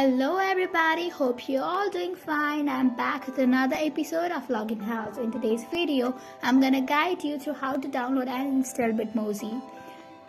Hello everybody, hope you're all doing fine. I'm back with another episode of Login House. In today's video, I'm gonna guide you through how to download and install Bitmoji.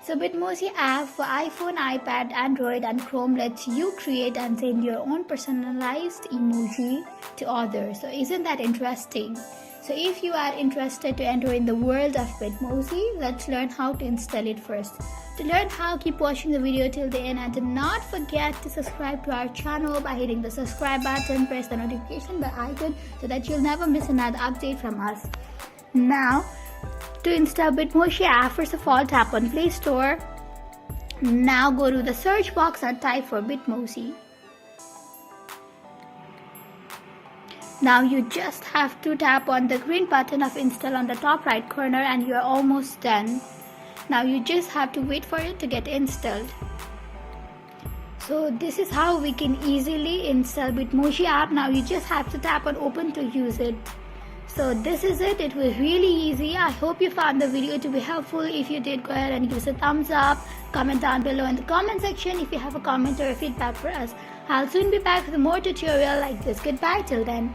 So Bitmoji app for iPhone, iPad, Android and Chrome lets you create and send your own personalized emoji to others. So isn't that interesting? So if you are interested to enter in the world of Bitmoji, let's learn how to install it first. To learn how, keep watching the video till the end and do not forget to subscribe to our channel by hitting the subscribe button, press the notification bell icon so that you'll never miss another update from us. Now, to install Bitmoji app, first of all tap on Play Store. Now go to the search box and type for Bitmoji. Now you just have to tap on the green button of install on the top right corner and you are almost done. Now you just have to wait for it to get installed. So this is how we can easily install Bitmoji app. Now you just have to tap on open to use it. So this is it. It was really easy. I hope you found the video to be helpful. If you did, go ahead and give us a thumbs up. Comment down below in the comment section if you have a comment or a feedback for us. I'll soon be back with more tutorial like this. Goodbye till then.